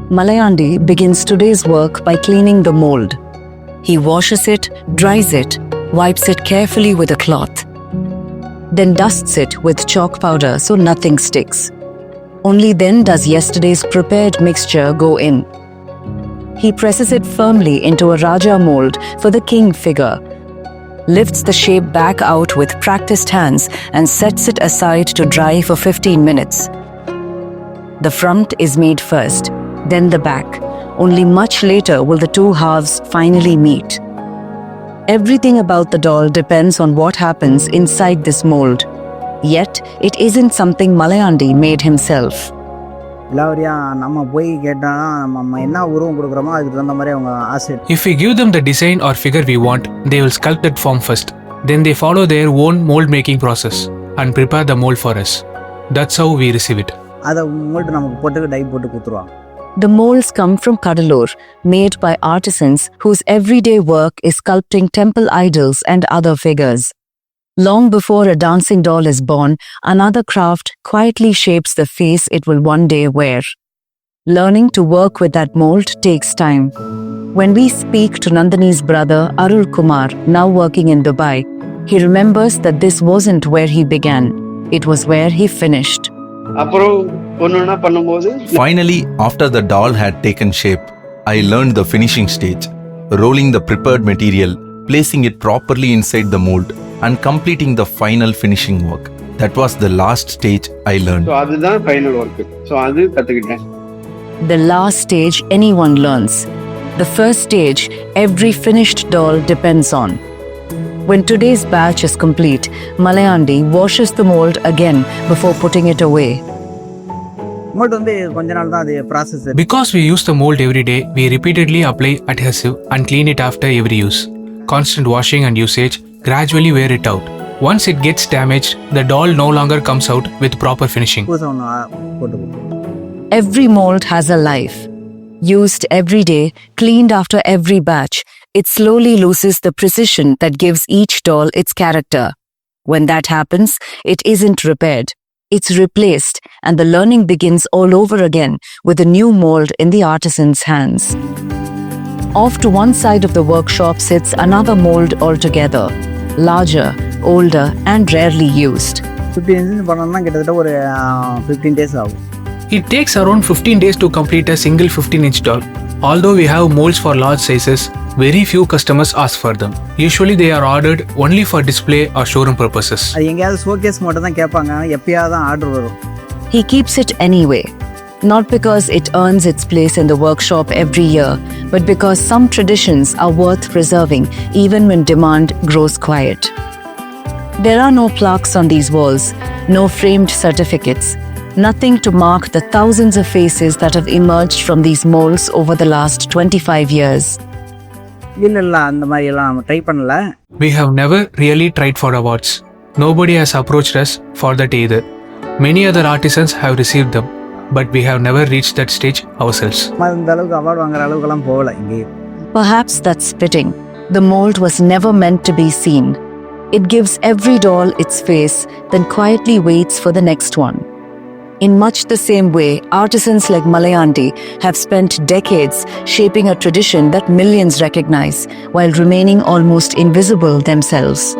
Malaiyandi begins today's work by cleaning the mould. He washes it, dries it, wipes it carefully with a cloth, then dusts it with chalk powder so nothing sticks. Only then does yesterday's prepared mixture go in. He presses it firmly into a Raja mould for the king figure, lifts the shape back out with practiced hands and sets it aside to dry for 15 minutes. The front is made first, then the back. Only much later will the two halves finally meet. Everything about the doll depends on what happens inside this mould. Yet, it isn't something Malaiyandi made himself. If we give them the design or figure we want, they will sculpt that form first. Then they follow their own mold making process and prepare the mold for us. That's how we receive it. The moulds come from Cuddalore, made by artisans whose everyday work is sculpting temple idols and other figures. Long before a dancing doll is born, another craft quietly shapes the face it will one day wear. Learning to work with that mold takes time. When we speak to Nandini's brother Arul Kumar, now working in Dubai, he remembers that this wasn't where he began. It was where he finished. Finally, after the doll had taken shape, I learned the finishing stage, rolling the prepared material, placing it properly inside the mold, and completing the final finishing work. That was the last stage I learned. The last stage anyone learns. The first stage every finished doll depends on. When today's batch is complete, Malaiyandi washes the mold again before putting it away. Because we use the mold every day, we repeatedly apply adhesive and clean it after every use. Constant washing and usage gradually wear it out. Once it gets damaged, the doll no longer comes out with proper finishing. Every mold has a life. Used every day, cleaned after every batch, it slowly loses the precision that gives each doll its character. When that happens, it isn't repaired. It's replaced, and the learning begins all over again with a new mold in the artisan's hands. Off to one side of the workshop sits another mold altogether, larger, older, and rarely used. It takes around 15 days to complete a single 15-inch doll. Although we have molds for large sizes, very few customers ask for them. Usually they are ordered only for display or showroom purposes. He keeps it anyway. Not because it earns its place in the workshop every year, but because some traditions are worth preserving even when demand grows quiet. There are no plaques on these walls, no framed certificates, nothing to mark the thousands of faces that have emerged from these molds over the last 25 years. We have never really tried for awards. Nobody has approached us for that either. Many other artisans have received them, but we have never reached that stage ourselves. Perhaps that's fitting. The mold was never meant to be seen. It gives every doll its face, then quietly waits for the next one. In much the same way, artisans like Malaiyandi have spent decades shaping a tradition that millions recognize while remaining almost invisible themselves.